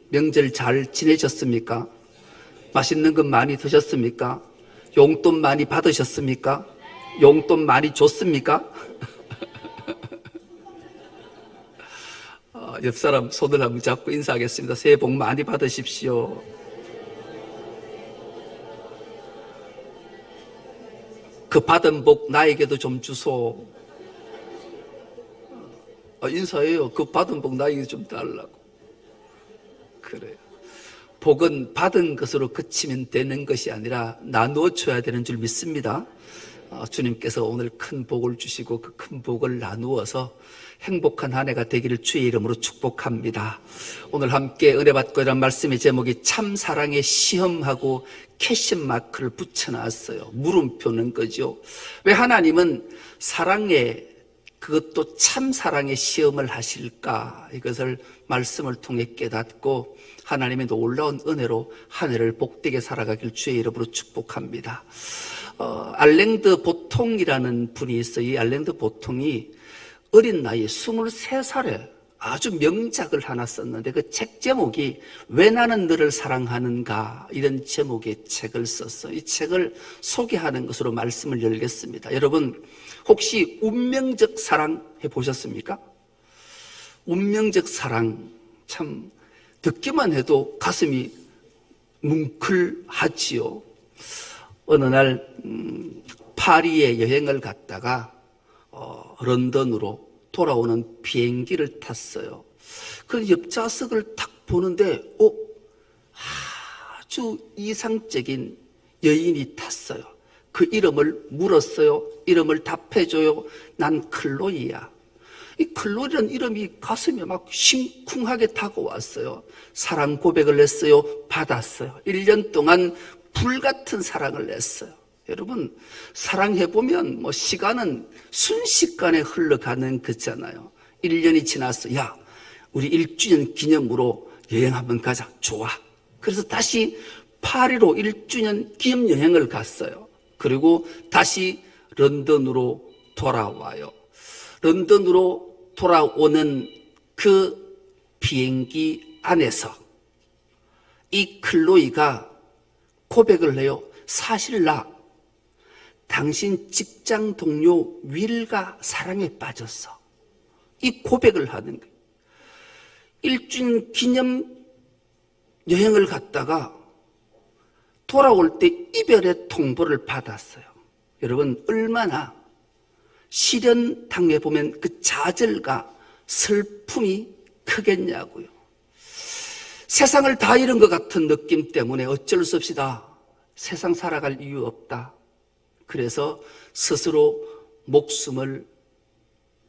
명절 잘 지내셨습니까? 맛있는 것 많이 드셨습니까? 용돈 많이 받으셨습니까? 용돈 많이 줬습니까? 옆 사람 손을 한번 잡고 인사하겠습니다. 새해 복 많이 받으십시오. 그 받은 복 나에게도 좀 주소. 인사해요. 그 받은 복 나에게 좀 달라고. 그래요. 복은 받은 것으로 그치면 되는 것이 아니라 나누어 줘야 되는 줄 믿습니다. 주님께서 오늘 큰 복을 주시고 그 큰 복을 나누어서 행복한 한 해가 되기를 주의 이름으로 축복합니다. 오늘 함께 은혜 받고 이란 말씀의 제목이 참 사랑의 시험하고 캐션 마크를 붙여놨어요. 물음표는 거죠. 왜 하나님은 사랑의 그것도 참 사랑의 시험을 하실까? 이것을 말씀을 통해 깨닫고 하나님의 놀라운 은혜로 한 해를 복되게 살아가길 주의 이름으로 축복합니다. 알랭드 보통이라는 분이 있어요. 이 알랭드 보통이 어린 나이에 23살에 아주 명작을 하나 썼는데 그 책 제목이 왜 나는 너를 사랑하는가, 이런 제목의 책을 썼어요. 이 책을 소개하는 것으로 말씀을 열겠습니다. 여러분 혹시 운명적 사랑 해보셨습니까? 운명적 사랑 참 듣기만 해도 가슴이 뭉클하지요. 어느 날 파리에 여행을 갔다가 런던으로 돌아오는 비행기를 탔어요. 그 옆좌석을 딱 보는데 아주 이상적인 여인이 탔어요. 그 이름을 물었어요. 이름을 답해줘요. 난 클로이야. 이 클로이라는 이름이 가슴에 막 심쿵하게 다가왔어요. 사랑 고백을 했어요. 받았어요. 1년 동안 불같은 사랑을 냈어요. 여러분 사랑해보면 시간은 순식간에 흘러가는 거잖아요. 1년이 지났어. 야, 우리 1주년 기념으로 여행 한번 가자. 좋아. 그래서 다시 파리로 1주년 기념 여행을 갔어요. 그리고 다시 런던으로 돌아와요. 런던으로 돌아오는 그 비행기 안에서 이 클로이가 고백을 해요. 사실 나 당신 직장 동료 윌과 사랑에 빠졌어. 이 고백을 하는 거예요. 1주년 기념 여행을 갔다가 돌아올 때 이별의 통보를 받았어요. 여러분 얼마나 시련 당해보면 그 좌절과 슬픔이 크겠냐고요. 세상을 다 잃은 것 같은 느낌 때문에 어쩔 수 없이 다 세상 살아갈 이유 없다. 그래서 스스로 목숨을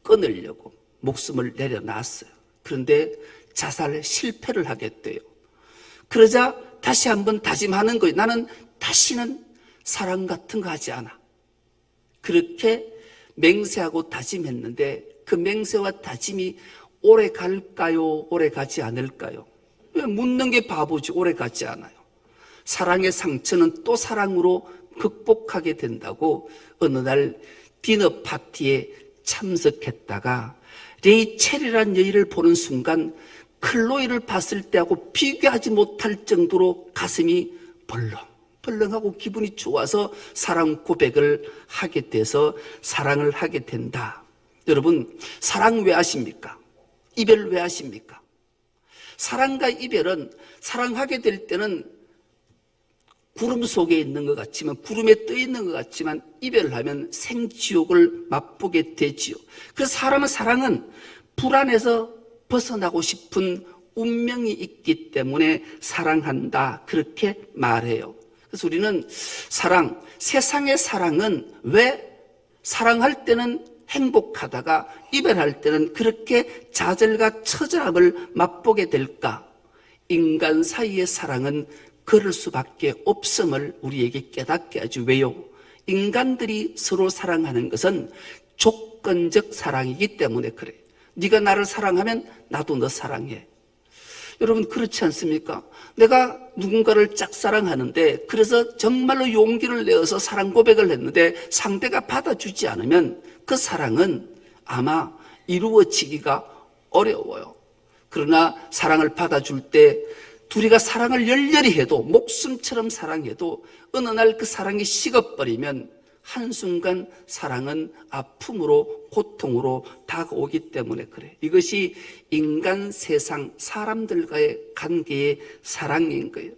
끊으려고 목숨을 내려놨어요. 그런데 자살 실패를 하게 돼요. 그러자 다시 한번 다짐하는 거예요. 나는 다시는 사랑 같은 거 하지 않아. 그렇게 맹세하고 다짐했는데 그 맹세와 다짐이 오래 갈까요? 오래 가지 않을까요? 왜 묻는 게 바보지. 오래 가지 않아요. 사랑의 상처는 또 사랑으로 극복하게 된다고 어느 날 디너 파티에 참석했다가 레이첼이라는 여인을 보는 순간 클로이를 봤을 때하고 비교하지 못할 정도로 가슴이 벌렁벌렁하고 기분이 좋아서 사랑 고백을 하게 돼서 사랑을 하게 된다. 여러분 사랑 왜 하십니까? 이별 왜 하십니까? 사랑과 이별은 사랑하게 될 때는 구름 속에 있는 것 같지만 구름에 떠 있는 것 같지만 이별을 하면 생지옥을 맛보게 되지요. 그래서 사랑은 불안해서 벗어나고 싶은 운명이 있기 때문에 사랑한다 그렇게 말해요. 그래서 우리는 세상의 사랑은 왜 사랑할 때는 행복하다가 이별할 때는 그렇게 좌절과 처절함을 맛보게 될까? 인간 사이의 사랑은 그럴 수밖에 없음을 우리에게 깨닫게 하죠. 왜요? 인간들이 서로 사랑하는 것은 조건적 사랑이기 때문에 그래요. 네가 나를 사랑하면 나도 너 사랑해. 여러분 그렇지 않습니까? 내가 누군가를 짝사랑하는데 그래서 정말로 용기를 내어서 사랑 고백을 했는데 상대가 받아주지 않으면 그 사랑은 아마 이루어지기가 어려워요. 그러나 사랑을 받아줄 때 둘이가 사랑을 열렬히 해도, 목숨처럼 사랑해도 어느 날 그 사랑이 식어버리면 한순간 사랑은 아픔으로, 고통으로 다가오기 때문에 그래. 이것이 인간, 세상, 사람들과의 관계의 사랑인 거예요.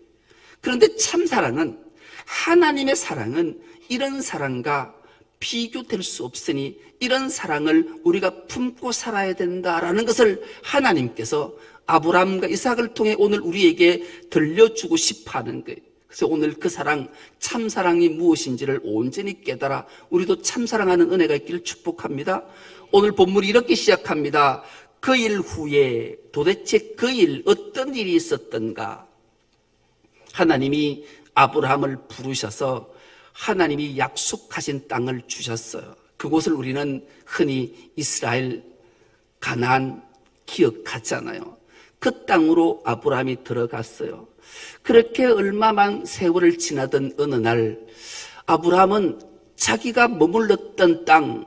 그런데 참 사랑은, 하나님의 사랑은 이런 사랑과 비교될 수 없으니 이런 사랑을 우리가 품고 살아야 된다라는 것을 하나님께서 아브라함과 이삭을 통해 오늘 우리에게 들려주고 싶어 하는 거예요. 그래서 오늘 그 사랑, 참사랑이 무엇인지를 온전히 깨달아 우리도 참사랑하는 은혜가 있기를 축복합니다. 오늘 본문이 이렇게 시작합니다. 그 일 후에, 도대체 그 일, 어떤 일이 있었던가? 하나님이 아브라함을 부르셔서 하나님이 약속하신 땅을 주셨어요. 그곳을 우리는 흔히 이스라엘, 가나안 기억하잖아요. 그 땅으로 아브라함이 들어갔어요. 그렇게 얼마만 세월을 지나던 어느 날 아브라함은 자기가 머물렀던 땅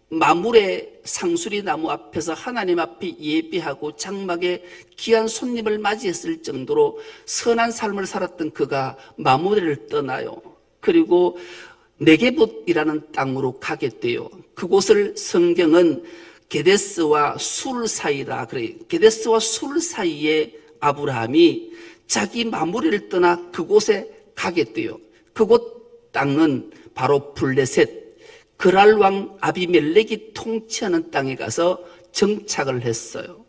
마물의 상수리 나무 앞에서 하나님 앞에 예배하고 장막에 귀한 손님을 맞이했을 정도로 선한 삶을 살았던 그가 마물을 떠나요. 그리고 네게봇이라는 땅으로 가게 돼요. 그곳을 성경은 게데스와 술 사이라 그래요. 게데스와 술 사이에 아브라함이 자기 마무리를 떠나 그곳에 가게 돼요. 그곳 땅은 바로 블레셋, 그랄 왕 아비멜렉이 통치하는 땅에 가서 정착을 했어요.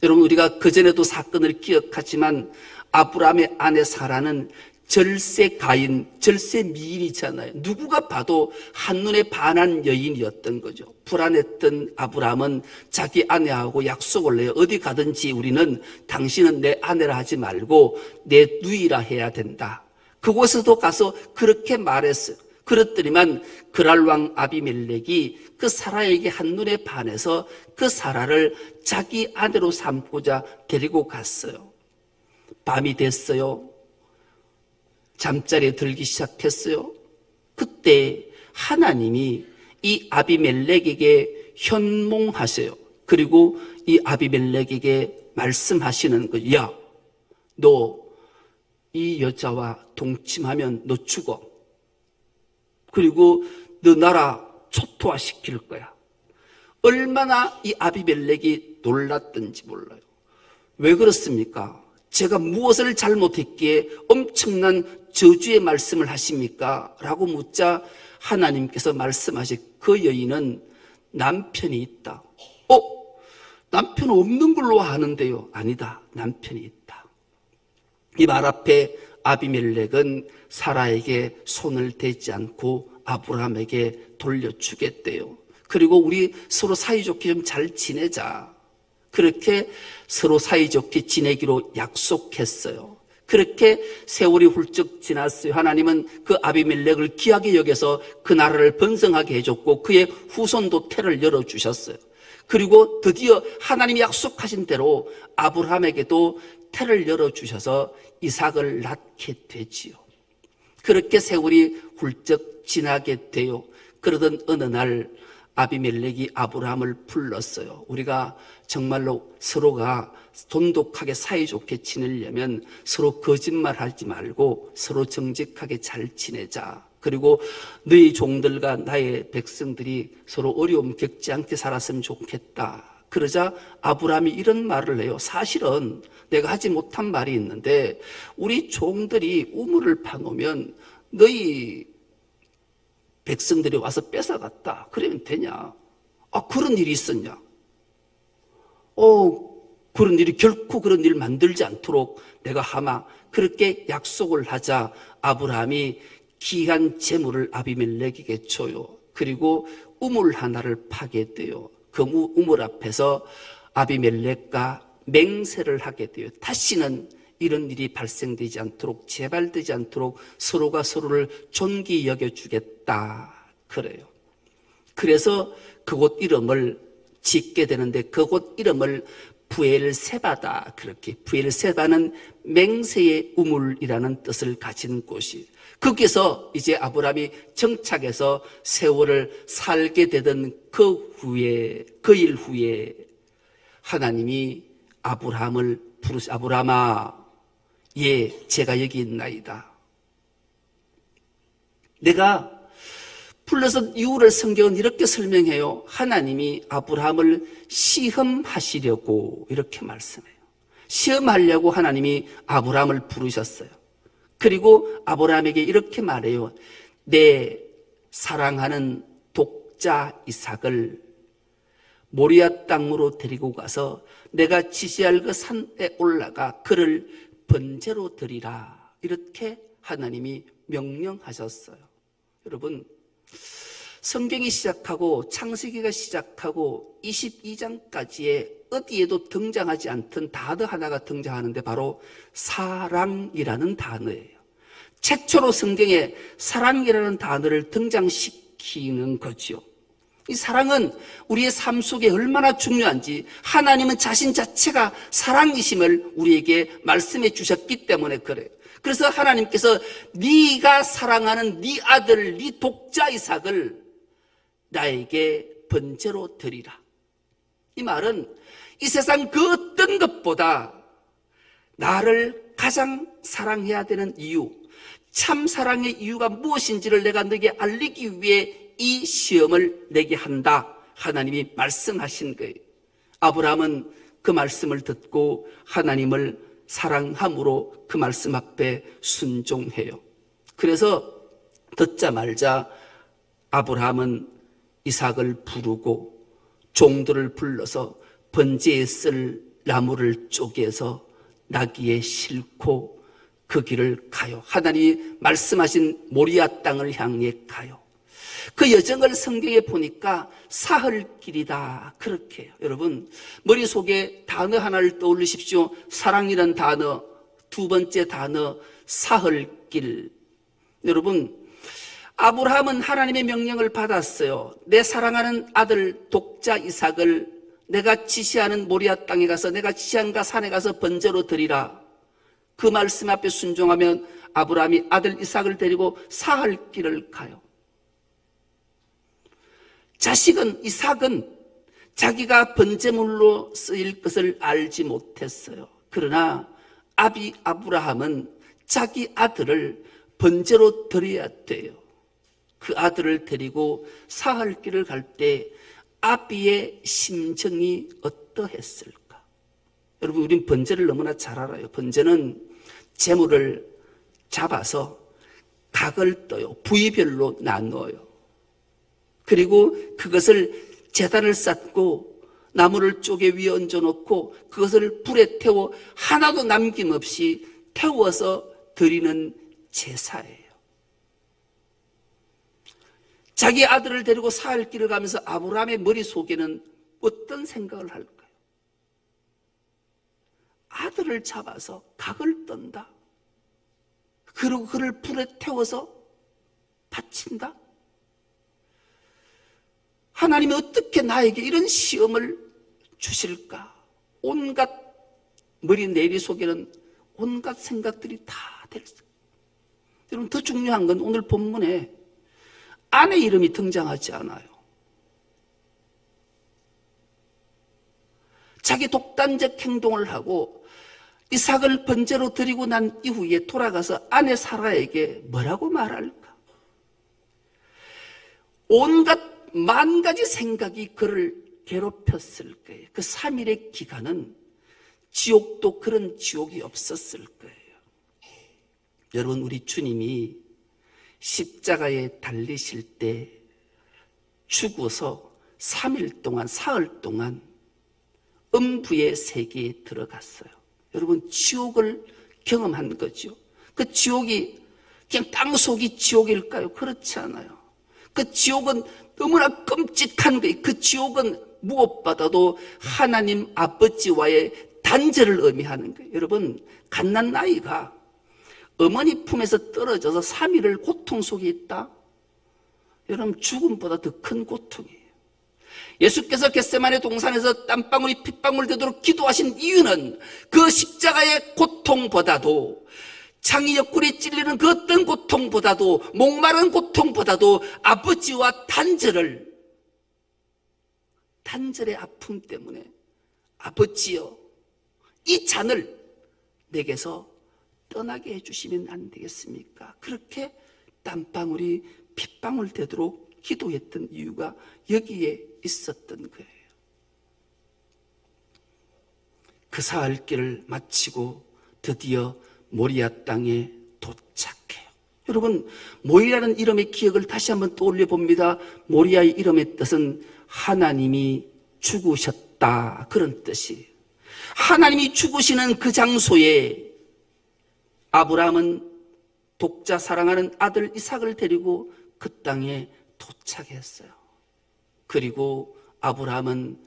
여러분, 우리가 그전에도 사건을 기억하지만 아브라함의 아내 사라는 절세 가인, 절세 미인이잖아요. 누구가 봐도 한눈에 반한 여인이었던 거죠. 불안했던 아브라함은 자기 아내하고 약속을 해요. 어디 가든지 우리는 당신은 내 아내라 하지 말고 내 누이라 해야 된다. 그곳에도 가서 그렇게 말했어요. 그렇더니만 그랄왕 아비멜렉이 그 사라에게 한눈에 반해서 그 사라를 자기 아내로 삼고자 데리고 갔어요. 밤이 됐어요. 잠자리에 들기 시작했어요. 그때 하나님이 이 아비멜렉에게 현몽하세요. 그리고 이 아비멜렉에게 말씀하시는 거예요. 야, 너 이 여자와 동침하면 너 죽어. 그리고 너 나라 초토화시킬 거야. 얼마나 이 아비멜렉이 놀랐던지 몰라요. 왜 그렇습니까? 제가 무엇을 잘못했기에 엄청난 저주의 말씀을 하십니까? 라고 묻자 하나님께서 말씀하신 그 여인은 남편이 있다. 남편 없는 걸로 아는데요. 아니다. 남편이 있다. 이 말 앞에 아비멜렉은 사라에게 손을 대지 않고 아브라함에게 돌려주겠대요. 그리고 우리 서로 사이좋게 좀 잘 지내자. 그렇게 서로 사이좋게 지내기로 약속했어요. 그렇게 세월이 훌쩍 지났어요. 하나님은 그 아비멜렉을 귀하게 여겨서 그 나라를 번성하게 해줬고 그의 후손도 태를 열어주셨어요. 그리고 드디어 하나님이 약속하신 대로 아브라함에게도 태를 열어주셔서 이삭을 낳게 되지요. 그렇게 세월이 훌쩍 지나게 돼요. 그러던 어느 날 아비멜렉이 아브라함을 불렀어요. 우리가 정말로 서로가 돈독하게 사이좋게 지내려면 서로 거짓말하지 말고 서로 정직하게 잘 지내자. 그리고 너희 종들과 나의 백성들이 서로 어려움 겪지 않게 살았으면 좋겠다. 그러자 아브라함이 이런 말을 해요. 사실은 내가 하지 못한 말이 있는데 우리 종들이 우물을 파놓으면 너희 백성들이 와서 뺏어갔다. 그러면 되냐? 그런 일이 있었냐? 그런 일이 결코 그런 일을 만들지 않도록 내가 하마. 그렇게 약속을 하자 아브라함이 귀한 재물을 아비멜렉에게 줘요. 그리고 우물 하나를 파게 돼요. 그 우물 앞에서 아비멜렉과 맹세를 하게 돼요. 다시는 이런 일이 발생되지 않도록, 재발되지 않도록 서로가 서로를 존귀 여겨주겠다. 그래요. 그래서 그곳 이름을 짓게 되는데 그곳 이름을 부엘세바다. 그렇게 부엘세바는 맹세의 우물이라는 뜻을 가진 곳이. 거기서 이제 아브라함이 정착해서 세월을 살게 되던 그 일 후에 하나님이 아브라함을 부르시 아브라함아 예, 제가 여기 있나이다. 내가 불러서 이유를 성경은 이렇게 설명해요. 하나님이 아브라함을 시험하시려고 이렇게 말씀해요. 시험하려고 하나님이 아브라함을 부르셨어요. 그리고 아브라함에게 이렇게 말해요. 내 사랑하는 독자 이삭을 모리아 땅으로 데리고 가서 내가 지시할 그 산에 올라가 그를 번제로 드리라. 이렇게 하나님이 명령하셨어요. 여러분, 성경이 시작하고 창세기가 시작하고 22장까지의 어디에도 등장하지 않던 단어 하나가 등장하는데 바로 사랑이라는 단어예요. 최초로 성경에 사랑이라는 단어를 등장시키는 거죠. 이 사랑은 우리의 삶 속에 얼마나 중요한지 하나님은 자신 자체가 사랑이심을 우리에게 말씀해 주셨기 때문에 그래요. 그래서 하나님께서 네가 사랑하는 네 아들, 네 독자 이삭을 나에게 번제로 드리라. 이 말은 이 세상 그 어떤 것보다 나를 가장 사랑해야 되는 이유, 참 사랑의 이유가 무엇인지를 내가 너에게 알리기 위해 이 시험을 내게 한다. 하나님이 말씀하신 거예요. 아브라함은 그 말씀을 듣고 하나님을 사랑함으로 그 말씀 앞에 순종해요. 그래서 듣자 말자 아브라함은 이삭을 부르고 종들을 불러서 번제에 쓸 나무를 쪼개서 나귀에 싣고 그 길을 가요. 하나님이 말씀하신 모리아 땅을 향해 가요. 그 여정을 성경에 보니까 사흘길이다 그렇게 해요. 여러분, 머릿속에 단어 하나를 떠올리십시오. 사랑이라는 단어, 두 번째 단어 사흘길. 여러분, 아브라함은 하나님의 명령을 받았어요. 내 사랑하는 아들 독자 이삭을 내가 지시하는 모리아 땅에 가서 내가 지시한 그 산에 가서 번제로 드리라. 그 말씀 앞에 순종하면 아브라함이 아들 이삭을 데리고 사흘길을 가요. 자식은 이삭은 자기가 번제물로 쓰일 것을 알지 못했어요. 그러나 아브라함은 자기 아들을 번제로 드려야 돼요. 그 아들을 데리고 사흘길을 갈 때 아비의 심정이 어떠했을까? 여러분, 우린 번제를 너무나 잘 알아요. 번제는 제물을 잡아서 각을 떠요. 부위별로 나누어요. 그리고 그것을 제단을 쌓고 나무를 쪼개 위에 얹어놓고 그것을 불에 태워 하나도 남김없이 태워서 드리는 제사예요. 자기 아들을 데리고 사흘길을 가면서 아브라함의 머릿속에는 어떤 생각을 할까요? 아들을 잡아서 각을 떤다. 그리고 그를 불에 태워서 바친다. 하나님이 어떻게 나에게 이런 시험을 주실까? 온갖 머리 내리 속에는 온갖 생각들이 다 될 수. 여러분, 더 중요한 건 오늘 본문에 아내 이름이 등장하지 않아요. 자기 독단적 행동을 하고 이삭을 번제로 드리고 난 이후에 돌아가서 아내 사라에게 뭐라고 말할까? 온갖 만 가지 생각이 그를 괴롭혔을 거예요. 그 3일의 기간은 지옥도 그런 지옥이 없었을 거예요. 여러분, 우리 주님이 십자가에 달리실 때 죽어서 3일 동안, 사흘 동안 음부의 세계에 들어갔어요. 여러분, 지옥을 경험한 거죠. 그 지옥이 그냥 땅속이 지옥일까요? 그렇지 않아요. 그 지옥은 너무나 끔찍한 거예요. 그 지옥은 무엇보다도 하나님 아버지와의 단절을 의미하는 거예요. 여러분, 갓난아이가 어머니 품에서 떨어져서 3일을 고통 속에 있다? 여러분, 죽음보다 더 큰 고통이에요. 예수께서 겟세마네 동산에서 땀방울이 핏방울 되도록 기도하신 이유는 그 십자가의 고통보다도, 창이 옆구리에 찔리는 그 어떤 고통보다도, 목마른 고통보다도 아버지와 단절의 아픔 때문에 아버지여, 이 잔을 내게서 떠나게 해주시면 안 되겠습니까? 그렇게 땀방울이 핏방울 되도록 기도했던 이유가 여기에 있었던 거예요. 그 사흘길을 마치고 드디어 모리아 땅에 도착해요. 여러분, 모리아라는 이름의 기억을 다시 한번 떠올려 봅니다. 모리아의 이름의 뜻은 하나님이 죽으셨다, 그런 뜻이에요. 하나님이 죽으시는 그 장소에 아브라함은 독자 사랑하는 아들 이삭을 데리고 그 땅에 도착했어요. 그리고 아브라함은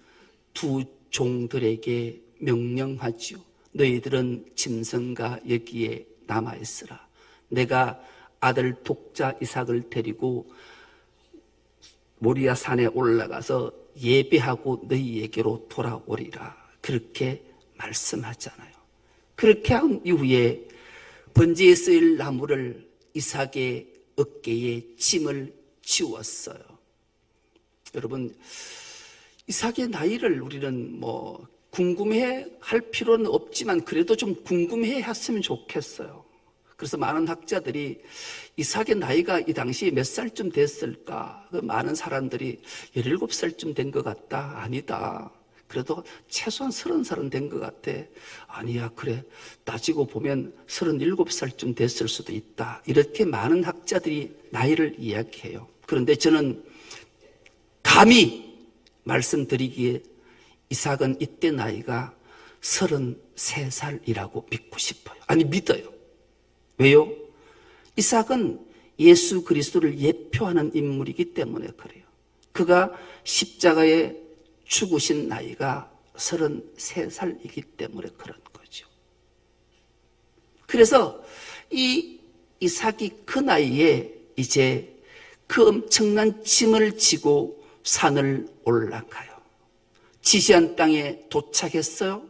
두 종들에게 명령하지요. 너희들은 짐승과 여기에 남아있으라. 내가 아들 독자 이삭을 데리고 모리아 산에 올라가서 예배하고 너희에게로 돌아오리라. 그렇게 말씀하잖아요. 그렇게 한 이후에 번제에 쓰일 나무를 이삭의 어깨에 짐을 지웠어요. 여러분, 이삭의 나이를 우리는 궁금해 할 필요는 없지만 그래도 좀 궁금해 했으면 좋겠어요. 그래서 많은 학자들이 이삭의 나이가 이 당시에 몇 살쯤 됐을까? 많은 사람들이 17살쯤 된 것 같다. 아니다. 그래도 최소한 30살은 된 것 같아. 아니야, 그래. 따지고 보면 37살쯤 됐을 수도 있다. 이렇게 많은 학자들이 나이를 이야기해요. 그런데 저는 감히 말씀드리기에 이삭은 이때 나이가 33살이라고 믿고 싶어요. 아니, 믿어요. 왜요? 이삭은 예수 그리스도를 예표하는 인물이기 때문에 그래요. 그가 십자가에 죽으신 나이가 33살이기 때문에 그런 거죠. 그래서 이 이삭이 그 나이에 이제 그 엄청난 짐을 지고 산을 올라가요. 지시한 땅에 도착했어요.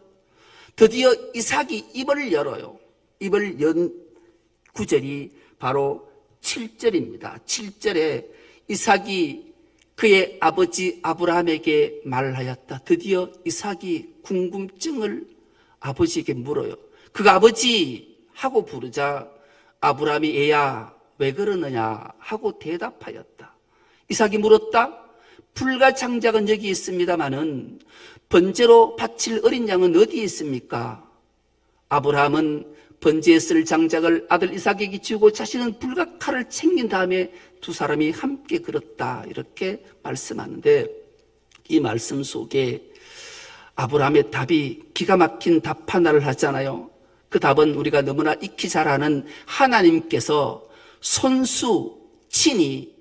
드디어 이삭이 입을 열어요. 입을 연 구절이 바로 7절입니다. 7절에 이삭이 그의 아버지 아브라함에게 말하였다. 드디어 이삭이 궁금증을 아버지에게 물어요. 그가 아버지 하고 부르자 아브라함이 얘야 왜 그러느냐 하고 대답하였다. 이삭이 물었다. 불과 장작은 여기 있습니다마는 번제로 바칠 어린 양은 어디에 있습니까? 아브라함은 번제에 쓸 장작을 아들 이삭에게 주고 자신은 불과 칼을 챙긴 다음에 두 사람이 함께 걸었다. 이렇게 말씀하는데 이 말씀 속에 아브라함의 답이 기가 막힌 답 하나를 하잖아요. 그 답은 우리가 너무나 익히 잘 아는 하나님께서 손수 친히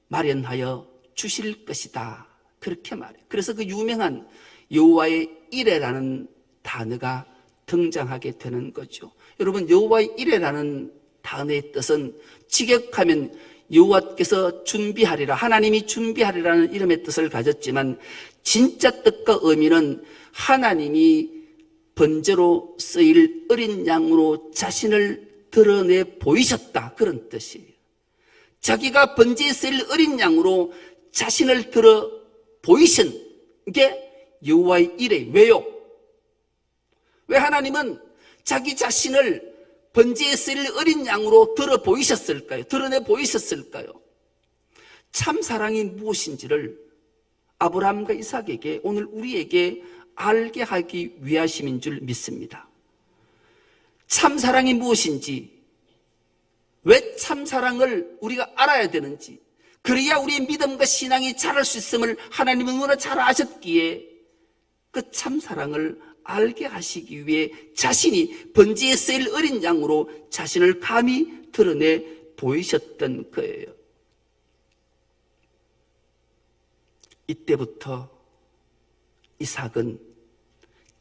마련하여 주실 것이다. 그렇게 말해요. 그래서 그 유명한 여호와의 이레라는 단어가 등장하게 되는 거죠. 여러분, 여호와의 이레라는 단어의 뜻은 직역하면 여호와께서 준비하리라, 하나님이 준비하리라는 이름의 뜻을 가졌지만 진짜 뜻과 의미는 하나님이 번제로 쓰일 어린 양으로 자신을 드러내 보이셨다, 그런 뜻이에요. 자기가 번제에 쓰일 어린 양으로 자신을 들어 보이신 게 여호와의 이레. 왜요? 왜 하나님은 자기 자신을 번제에 쓰일 어린 양으로 들어 보이셨을까요? 드러내 보이셨을까요? 참 사랑이 무엇인지를 아브라함과 이삭에게 오늘 우리에게 알게 하기 위하심인 줄 믿습니다. 참 사랑이 무엇인지, 왜 참 사랑을 우리가 알아야 되는지, 그래야 우리의 믿음과 신앙이 자랄 수 있음을 하나님은 너무나 잘 아셨기에 그 참 사랑을 알게 하시기 위해 자신이 번제에 쓰일 어린 양으로 자신을 감히 드러내 보이셨던 거예요. 이때부터 이삭은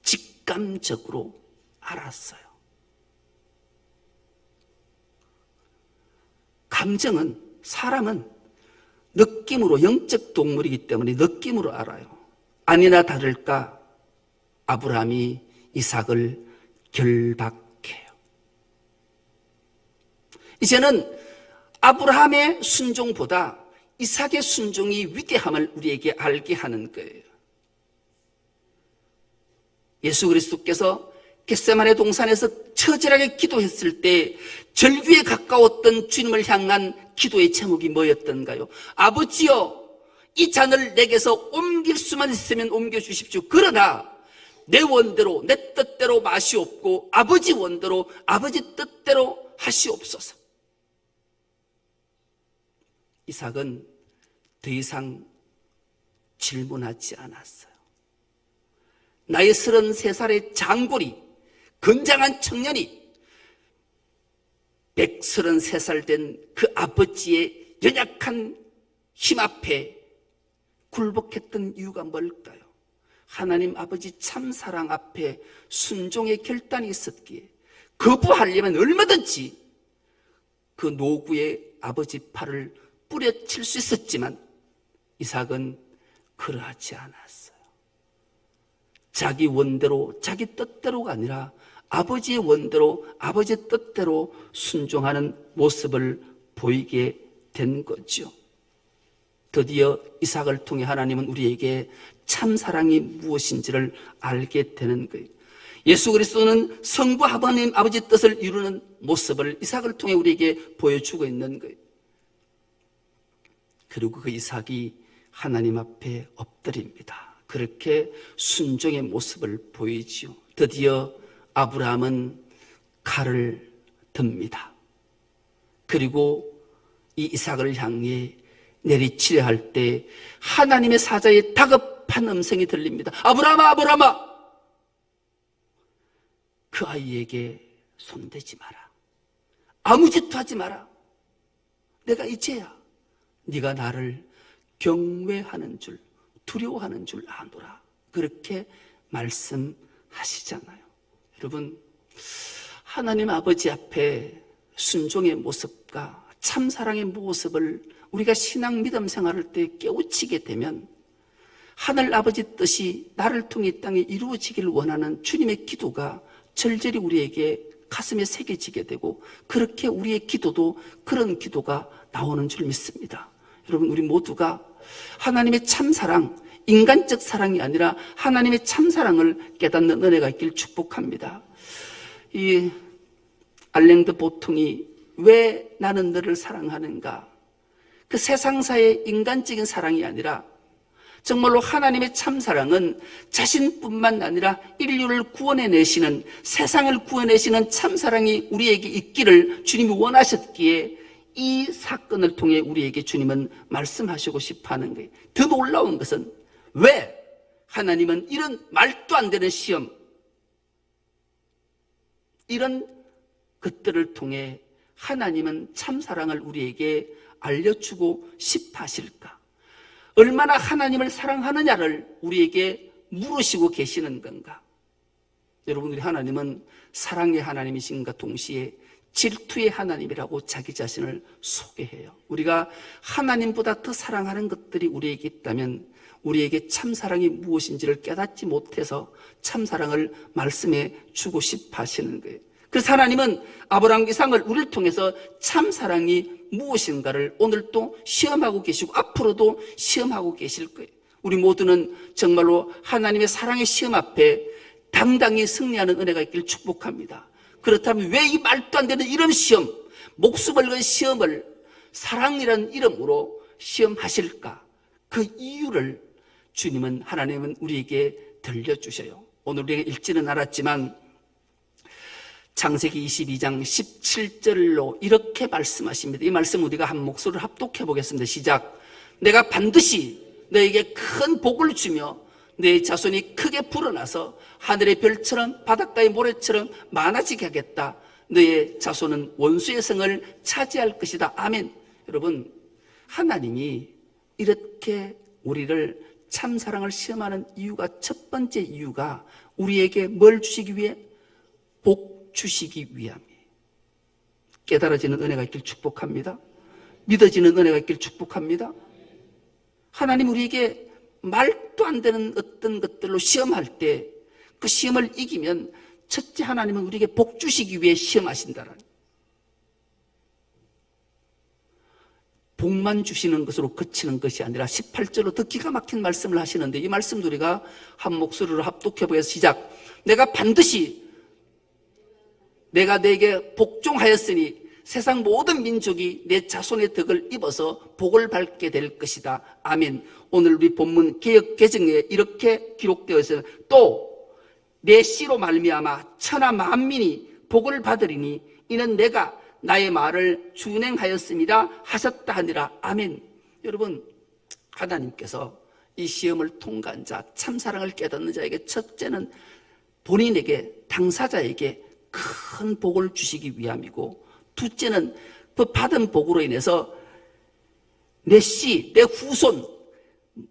직감적으로 알았어요. 감정은, 사람은 느낌으로, 영적 동물이기 때문에 느낌으로 알아요. 아니나 다를까 아브라함이 이삭을 결박해요. 이제는 아브라함의 순종보다 이삭의 순종이 위대함을 우리에게 알게 하는 거예요. 예수 그리스도께서 겟세마네 동산에서 처절하게 기도했을 때 절규에 가까웠던 주님을 향한 기도의 제목이 뭐였던가요? 아버지여, 이 잔을 내게서 옮길 수만 있으면 옮겨주십시오. 그러나 내 원대로, 내 뜻대로 마시옵고 아버지 원대로, 아버지 뜻대로 하시옵소서. 이삭은 더 이상 질문하지 않았어요. 나이 33살의 장군이, 건장한 청년이 133살 된 그 아버지의 연약한 힘 앞에 굴복했던 이유가 뭘까요? 하나님 아버지 참사랑 앞에 순종의 결단이 있었기에 거부하려면 얼마든지 그 노구의 아버지 팔을 뿌려칠 수 있었지만 이삭은 그러하지 않았어요. 자기 원대로, 자기 뜻대로가 아니라 아버지의 원대로, 아버지의 뜻대로 순종하는 모습을 보이게 된 거죠. 드디어 이삭을 통해 하나님은 우리에게 참사랑이 무엇인지를 알게 되는 거예요. 예수 그리스도는 성부 하나님 아버지 뜻을 이루는 모습을 이삭을 통해 우리에게 보여주고 있는 거예요. 그리고 그 이삭이 하나님 앞에 엎드립니다. 그렇게 순종의 모습을 보이지요. 드디어 아브라함은 칼을 듭니다. 그리고 이 이삭을 향해 내리치려 할 때 하나님의 사자의 다급한 음성이 들립니다. 아브라함아, 아브라함아, 그 아이에게 손대지 마라. 아무 짓도 하지 마라. 내가 이제야 네가 나를 경외하는 줄, 두려워하는 줄 아노라. 그렇게 말씀하시잖아요. 여러분, 하나님 아버지 앞에 순종의 모습과 참사랑의 모습을 우리가 신앙 믿음 생활할 때 깨우치게 되면 하늘 아버지 뜻이 나를 통해 이 땅에 이루어지기를 원하는 주님의 기도가 절절히 우리에게 가슴에 새겨지게 되고, 그렇게 우리의 기도도 그런 기도가 나오는 줄 믿습니다. 여러분, 우리 모두가 하나님의 참사랑, 인간적 사랑이 아니라 하나님의 참사랑을 깨닫는 은혜가 있길 축복합니다. 이 알랭드 보통이 왜 나는 너를 사랑하는가? 그 세상사의 인간적인 사랑이 아니라 정말로 하나님의 참사랑은 자신뿐만 아니라 인류를 구원해내시는, 세상을 구원해내시는 참사랑이 우리에게 있기를 주님이 원하셨기에 이 사건을 통해 우리에게 주님은 말씀하시고 싶어하는 거예요. 더 놀라운 것은 왜 하나님은 이런 말도 안 되는 시험, 이런 것들을 통해 하나님은 참사랑을 우리에게 알려주고 싶어 하실까? 얼마나 하나님을 사랑하느냐를 우리에게 물으시고 계시는 건가? 여러분, 우리 하나님은 사랑의 하나님이신가 동시에 질투의 하나님이라고 자기 자신을 소개해요. 우리가 하나님보다 더 사랑하는 것들이 우리에게 있다면 우리에게 참사랑이 무엇인지를 깨닫지 못해서 참사랑을 말씀해 주고 싶어 하시는 거예요. 그래서 하나님은 아브라함 이삭을 우리를 통해서 참사랑이 무엇인가를 오늘 또 시험하고 계시고 앞으로도 시험하고 계실 거예요. 우리 모두는 정말로 하나님의 사랑의 시험 앞에 당당히 승리하는 은혜가 있기를 축복합니다. 그렇다면 왜 이 말도 안 되는 이런 시험, 목숨을 건 시험을 사랑이라는 이름으로 시험하실까? 그 이유를 주님은, 하나님은 우리에게 들려주셔요. 오늘 우리가 읽지는 않았지만 창세기 22장 17절로 이렇게 말씀하십니다. 이 말씀 우리가 한 목소리를 합독해 보겠습니다. 시작. 내가 반드시 너에게 큰 복을 주며 내 자손이 크게 불어나서 하늘의 별처럼 바닷가의 모래처럼 많아지게 하겠다. 너의 자손은 원수의 성을 차지할 것이다. 아멘. 여러분, 하나님이 이렇게 우리를 참사랑을 시험하는 이유가, 첫 번째 이유가 우리에게 뭘 주시기 위해? 복 주시기 위함이에요. 깨달아지는 은혜가 있길 축복합니다. 믿어지는 은혜가 있길 축복합니다. 하나님 우리에게 말도 안 되는 어떤 것들로 시험할 때 그 시험을 이기면 첫째, 하나님은 우리에게 복 주시기 위해 시험하신다는, 복만 주시는 것으로 그치는 것이 아니라 18절로 더 기가 막힌 말씀을 하시는데, 이 말씀도 우리가 한 목소리로 합독해 보겠습니다. 시작. 내가 반드시 내가 네게 복종하였으니 세상 모든 민족이 내 자손의 덕을 입어서 복을 받게 될 것이다. 아멘. 오늘 우리 본문 개역 개정에 이렇게 기록되어 있어요. 또 내 씨로 말미암아 천하 만민이 복을 받으리니 이는 내가 나의 말을 준행하였습니다 하셨다 하니라. 아멘. 여러분, 하나님께서 이 시험을 통과한 자, 참사랑을 깨닫는 자에게 첫째는 본인에게, 당사자에게 큰 복을 주시기 위함이고, 둘째는 그 받은 복으로 인해서 내 씨, 내 후손,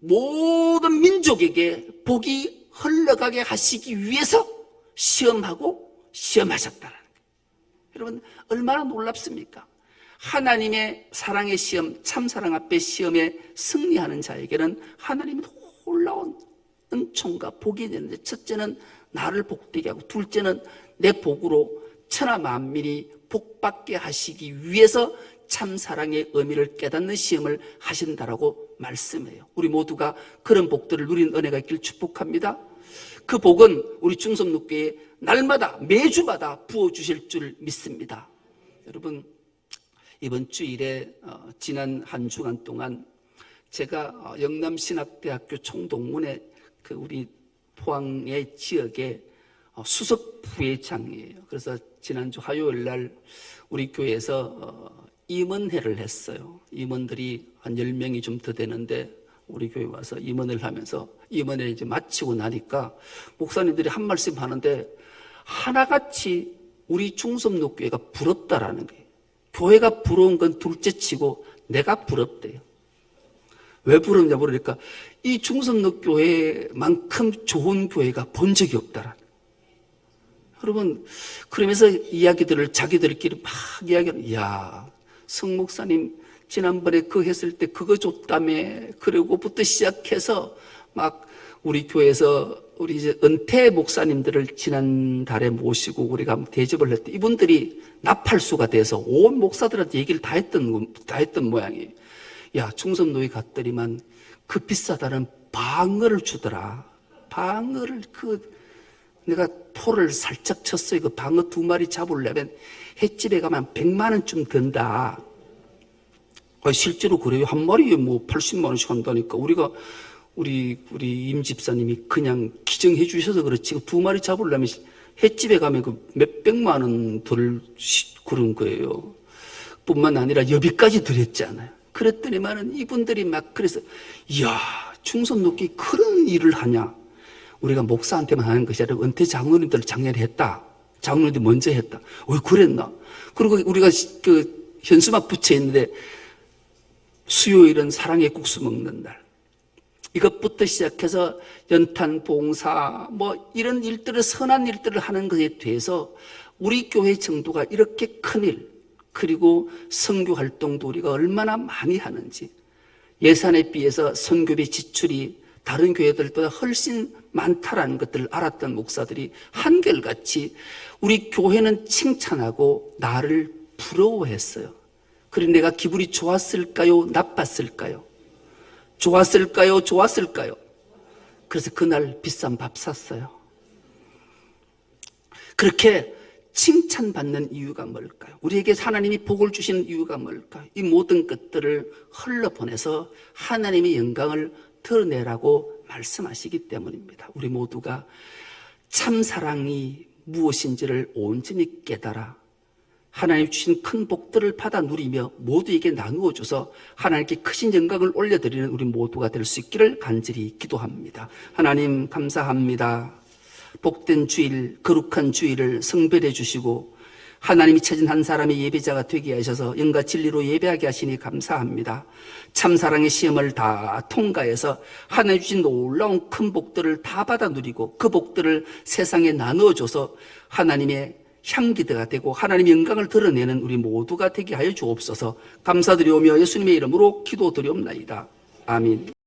모든 민족에게 복이 흘러가게 하시기 위해서 시험하고 시험하셨다는 거예요. 여러분, 얼마나 놀랍습니까? 하나님의 사랑의 시험, 참사랑 앞에 시험에 승리하는 자에게는 하나님은 놀라운 은총과 복이 되는데, 첫째는 나를 복되게 하고, 둘째는 내 복으로 천하 만민이 복받게 하시기 위해서 참사랑의 의미를 깨닫는 시험을 하신다라고 말씀해요. 우리 모두가 그런 복들을 누린 은혜가 있길 축복합니다. 그 복은 우리 중섭육교에 날마다, 매주마다 부어주실 줄 믿습니다. 여러분, 이번 주일에 지난 한 주간 동안 제가 영남신학대학교 총동문회 그 우리 포항의 지역에 수석 부회장이에요. 그래서 지난주 화요일 날 우리 교회에서 임원회를 했어요. 임원들이 한 10명이 좀 더 되는데 우리 교회 와서 임원을 하면서 임원회를 이제 마치고 나니까 목사님들이 한 말씀 하는데 하나같이 우리 중섭육교회가 부럽다라는 거예요. 교회가 부러운 건 둘째 치고 내가 부럽대요. 왜 부럽냐 모르니까 이 중섭육교회만큼 좋은 교회가 본 적이 없다라는 거예요. 여러분, 그러면서 이야기들을 자기들끼리 막 이야기하는, 이야, 성 목사님 지난번에 그거 했을 때 그거 줬다며. 그리고부터 시작해서 막 우리 교회에서 우리 이제 은퇴 목사님들을 지난달에 모시고 우리가 대접을 했대. 이분들이 나팔수가 돼서 온 목사들한테 얘기를 다 했던 모양이에요. 야, 중섭노예 갔더니만 그 비싸다는 방어를 주더라. 방어를 내가 포를 살짝 쳤어요. 그 방어 2마리 잡으려면 횟집에 가면 100만 원쯤 든다. 실제로 그래요. 한 마리에 뭐 80만 원씩 한다니까. 우리 임 집사님이 그냥 기정해 주셔서 그렇지. 2마리 잡으려면 횟집에 가면 그 몇백만 원 덜 그런 거예요. 뿐만 아니라 여비까지 드렸잖아요. 그랬더니만은 이분들이 막 그래서, 이야, 중섭육교에 그런 일을 하냐. 우리가 목사한테만 하는 것이 아니라 은퇴 장로님들 작년에 했다. 장로님들 먼저 했다. 왜 그랬나? 그리고 우리가 그 현수막 붙여 있는데 수요일은 사랑의 국수 먹는 날. 이것부터 시작해서 연탄 봉사 뭐 이런 일들을, 선한 일들을 하는 것에 대해서 우리 교회 정도가 이렇게 큰 일, 그리고 선교 활동도 우리가 얼마나 많이 하는지, 예산에 비해서 선교비 지출이 다른 교회들보다 훨씬 많다라는 것들을 알았던 목사들이 한결같이 우리 교회는 칭찬하고 나를 부러워했어요. 그리고 내가 기분이 좋았을까요? 나빴을까요? 좋았을까요? 좋았을까요? 그래서 그날 비싼 밥 샀어요. 그렇게 칭찬받는 이유가 뭘까요? 우리에게 하나님이 복을 주시는 이유가 뭘까요? 이 모든 것들을 흘러보내서 하나님의 영광을 드러내라고 말씀하시기 때문입니다. 우리 모두가 참사랑이 무엇인지를 온전히 깨달아 하나님 주신 큰 복들을 받아 누리며 모두에게 나누어 줘서 하나님께 크신 영광을 올려드리는 우리 모두가 될 수 있기를 간절히 기도합니다. 하나님 감사합니다. 복된 주일, 거룩한 주일을 성별해 주시고 하나님이 찾은 한 사람의 예배자가 되게 하셔서 영과 진리로 예배하게 하시니 감사합니다. 참사랑의 시험을 다 통과해서 하나님 주신 놀라운 큰 복들을 다 받아 누리고 그 복들을 세상에 나누어줘서 하나님의 향기가 되고 하나님의 영광을 드러내는 우리 모두가 되게 하여 주옵소서. 감사드리오며 예수님의 이름으로 기도드리옵나이다. 아멘.